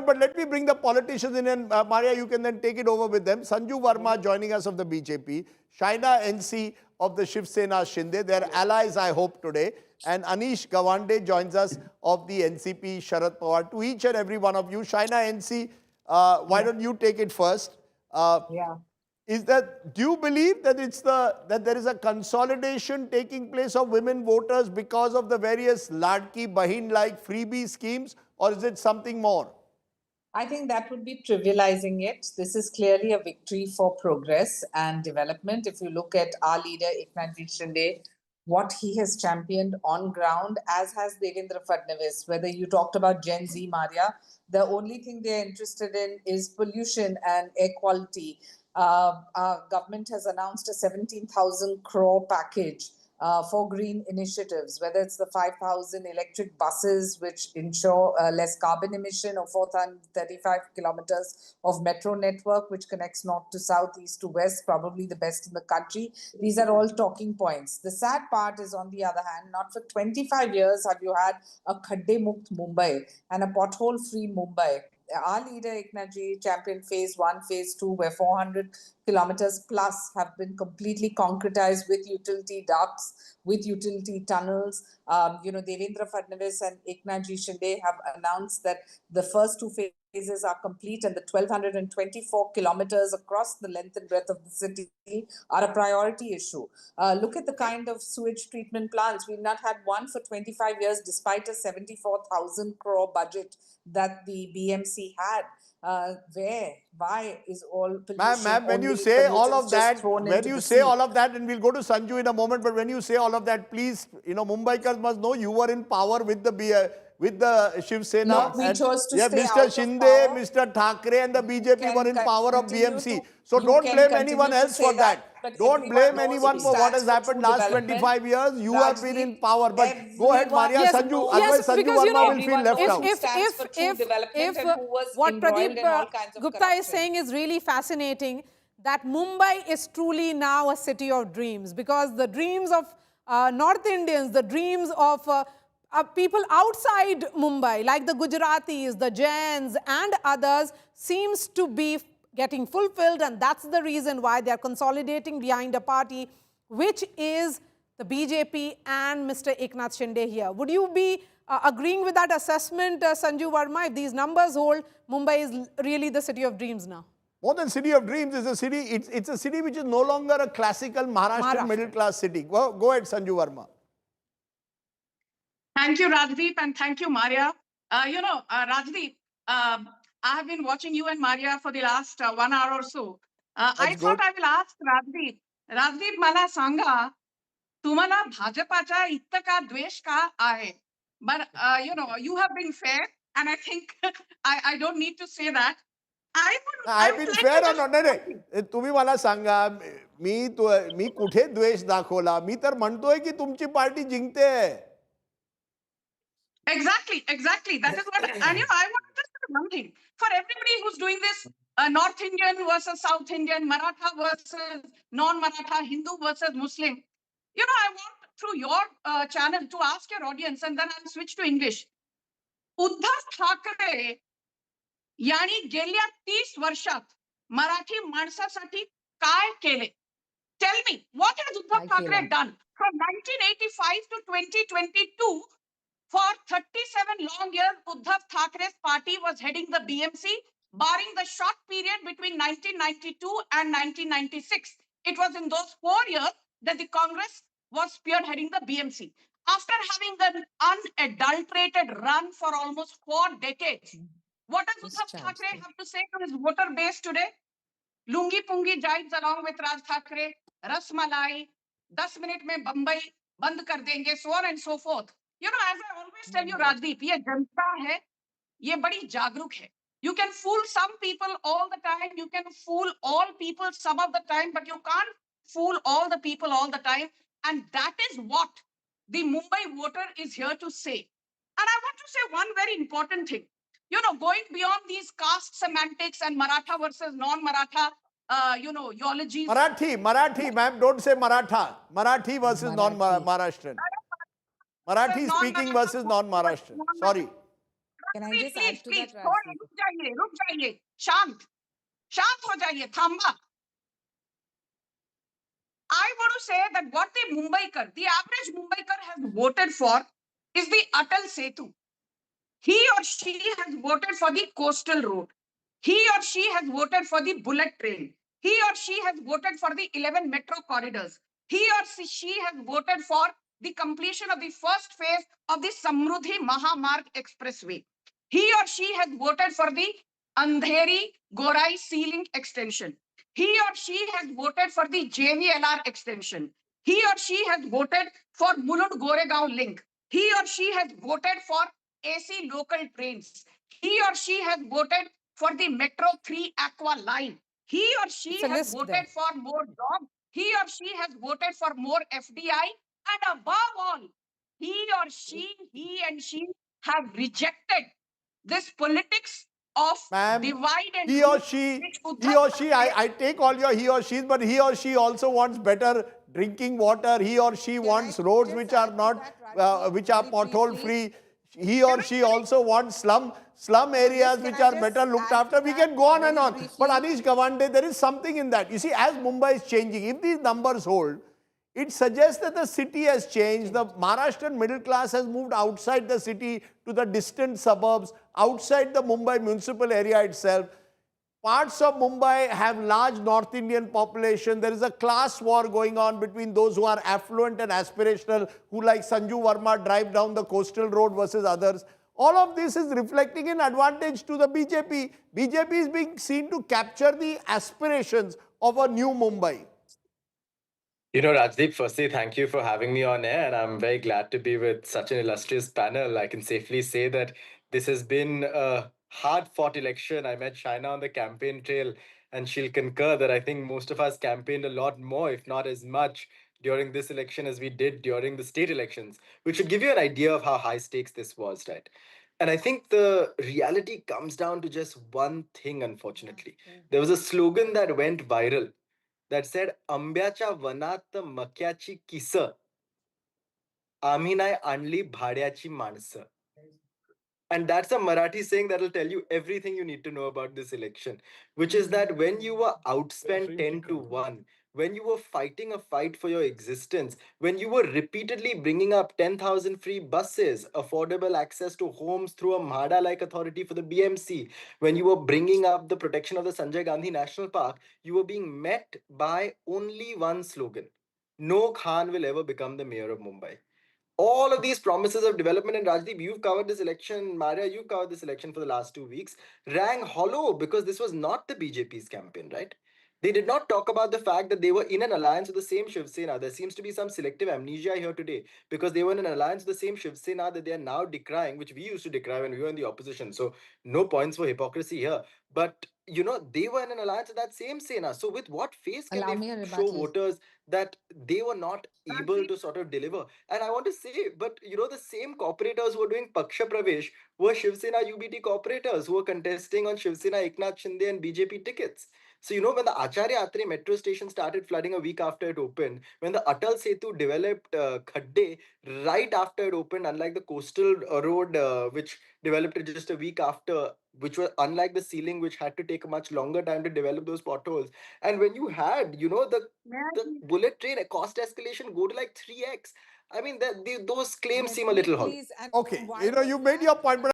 but let me bring the politicians in, and Maria, you can then take it over with them. Sanju Verma joining us of the BJP, Shaina NC of the Shiv Sena Shinde, their allies, I hope, today, and Anish Gawande joins us of the NCP Sharad Pawar. To each and every one of you, Shaina NC, why don't you take it first? Do you believe that that there is a consolidation taking place of women voters because of the various Ladki Bahin like freebie schemes, or is it something more? I think that would be trivializing it. This is clearly a victory for progress and development. If you look at our leader, Eknath Shinde, what he has championed on ground, as has Devendra Fadnavis, whether you talked about Gen Z, Maria, the only thing they're interested in is pollution and air quality. Our government has announced a 17,000 crore package for green initiatives, whether it's the 5,000 electric buses which ensure less carbon emission, or 435 kilometers of metro network which connects north to south, east to west, probably the best in the country. These are all talking points. The sad part is, on the other hand, not for 25 years have you had a khadde mukt Mumbai and a pothole-free Mumbai. Our leader Eknath championed phase 1, phase 2, where 400 kilometers plus have been completely concretized with utility ducts, with utility tunnels. Devendra Fadnavis and Eknath Shinde have announced that the first 2 phases are complete, and the 1,224 kilometers across the length and breadth of the city are a priority issue. Look at the kind of sewage treatment plants. We've not had one for 25 years, despite a 74,000 crore budget that the BMC had. Why is all pollution? Ma'am, when you say all of that, and we'll go to Sanju in a moment, but when you say all of that, please, Mumbaikars must know you were in power with the Shiv Sena. No, we chose to stay Mr. Shinde, Mr. Thackeray and the BJP were in power of BMC. So don't blame anyone else for that. Don't blame anyone for what has happened last 25 years. You have been in power. But go ahead, Maria. Yes, Sanju, yes, otherwise Sanju Verma will feel left out. If what Pradeep Gupta is saying is really fascinating, that Mumbai is truly now a city of dreams, because the dreams of North Indians, the dreams of people outside Mumbai, like the Gujaratis, the Jains and others, seems to be getting fulfilled, and that's the reason why they are consolidating behind a party which is the BJP and Mr. Eknath Shinde here. Would you be agreeing with that assessment, Sanju Verma? If these numbers hold, Mumbai is really the city of dreams now. More than city of dreams, is a city. It's a city which is no longer a classical Maharashtrian middle class city. Go ahead, Sanju Verma. Thank you, Rajdeep, and thank you, Maria. Rajdeep, I have been watching you and Maria for the last 1 hour or so. I thought I will ask Rajdeep. Rajdeep, मला सांगा, तुम्हाला भाजपाचा इतका द्वेष का आहे? But you have been fair, and I think I don't need to say that. I've been fair or not? नाही, तुम्ही मला सांगा, मी कुठे द्वेष दाखवला? मी तर म्हणतोय की तुमची party जिंकते. Exactly. That is what, and I want to say one thing. For everybody who's doing this, North Indian versus South Indian, Maratha versus non-Maratha, Hindu versus Muslim, I want through your channel to ask your audience, and then I'll switch to English. Uddhav Thackeray यांनी गेल्या 30 वर्षात मराठी माणसासाठी काय केले? Tell me, what has Uddhav Thackeray done from 1985 to 2022? For 37 long years, Uddhav Thackeray's party was heading the BMC, barring the short period between 1992 and 1996. It was in those 4 years that the Congress was spearheading the BMC. After having an unadulterated run for almost 4 decades, what does Uddhav Thackeray have to say to his voter base today? Lungi Pungi jives along with Raj Thackeray, Rasmalai, 10 minute mein Mumbai band kar denge, so on and so forth. As I always tell you, Rajdeep, ये जनता है, ये बड़ी जागरूक है. You can fool some people all the time, you can fool all people some of the time, but you can't fool all the people all the time. And that is what the Mumbai voter is here to say. And I want to say one very important thing. Going beyond these caste semantics and Maratha versus non-Maratha, eulogies. Marathi, ma'am, don't say Maratha. Marathi versus non-Maharashtrian. Marathi speaking versus non-Maharashtrian. Sorry. Can I just please, add to please, that, थोड़े Rajdeep? रुक जाइए, शांत, शांत हो जाइए, थांबा. I want to say that what the average Mumbaiker has voted for is the Atal Setu. He or she has voted for the coastal road. He or she has voted for the bullet train. He or she has voted for the 11 metro corridors. He or she has voted for the completion of the first phase of the Samruddhi Mahamarg Expressway. He or she has voted for the Andheri Gorai Sea Link extension. He or she has voted for the JVLR extension. He or she has voted for Mulund Goregaon link. He or she has voted for AC local trains. He or she has voted for the Metro 3 Aqua line. He or she It's a has list voted there. for more jobs. He or she has voted for more FDI. And above all, he and she have rejected this politics of Ma'am, divide and he rule, or she, which Uddhav I take all your he or she's, but he or she also wants better drinking water. He or she wants roads which are not, which are pothole free. He or she also wants slum areas which are better looked after. We can go on and on. But Anish Gawande, there is something in that. You see, as Mumbai is changing, if these numbers hold, it suggests that the city has changed. The Maharashtrian middle class has moved outside the city to the distant suburbs, outside the Mumbai municipal area itself. Parts of Mumbai have large North Indian population. There is a class war going on between those who are affluent and aspirational, who like Sanju Verma drive down the coastal road versus others. All of this is reflecting in advantage to the BJP. BJP is being seen to capture the aspirations of a new Mumbai. Rajdeep, firstly, thank you for having me on air, and I'm very glad to be with such an illustrious panel. I can safely say that this has been a hard-fought election. I met Shaina on the campaign trail, and she'll concur that I think most of us campaigned a lot more, if not as much, during this election as we did during the state elections, which should give you an idea of how high stakes this was, right? And I think the reality comes down to just one thing, unfortunately. There was a slogan that went viral that said, "आंब्याच्या वनात मक्याची किस, आम्ही नाही आणली भाड्याची माणसं." And that's a Marathi saying that'll tell you everything you need to know about this election, which is that when you were outspent 10 to 1, when you were fighting a fight for your existence, when you were repeatedly bringing up 10,000 free buses, affordable access to homes through a MHADA like authority for the BMC, when you were bringing up the protection of the Sanjay Gandhi National Park, you were being met by only one slogan: No Khan will ever become the mayor of Mumbai. All of these promises of development, and Rajdeep, you've covered this election, Maria, you've covered this election for the last 2 weeks, rang hollow because this was not the BJP's campaign, right? They did not talk about the fact that they were in an alliance with the same Shiv Sena. There seems to be some selective amnesia here today because they were in an alliance with the same Shiv Sena that they are now decrying, which we used to decry when we were in the opposition. So no points for hypocrisy here. But, they were in an alliance with that same Sena. So with what face can they show voters that they were not able to sort of deliver? And I want to say, but the same cooperators who were doing Paksha Pravesh were Shiv Sena UBT cooperators who were contesting on Shiv Sena Eknath Shinde and BJP tickets. So, when the Acharya Atre metro station started flooding a week after it opened, when the Atal Setu developed Khadde right after it opened, unlike the coastal road, which developed just a week after, which was unlike the ceiling, which had to take a much longer time to develop those potholes. And when you had, the bullet train cost escalation go to like 3x. I mean, those claims seem a little hollow. Okay, you made your point, but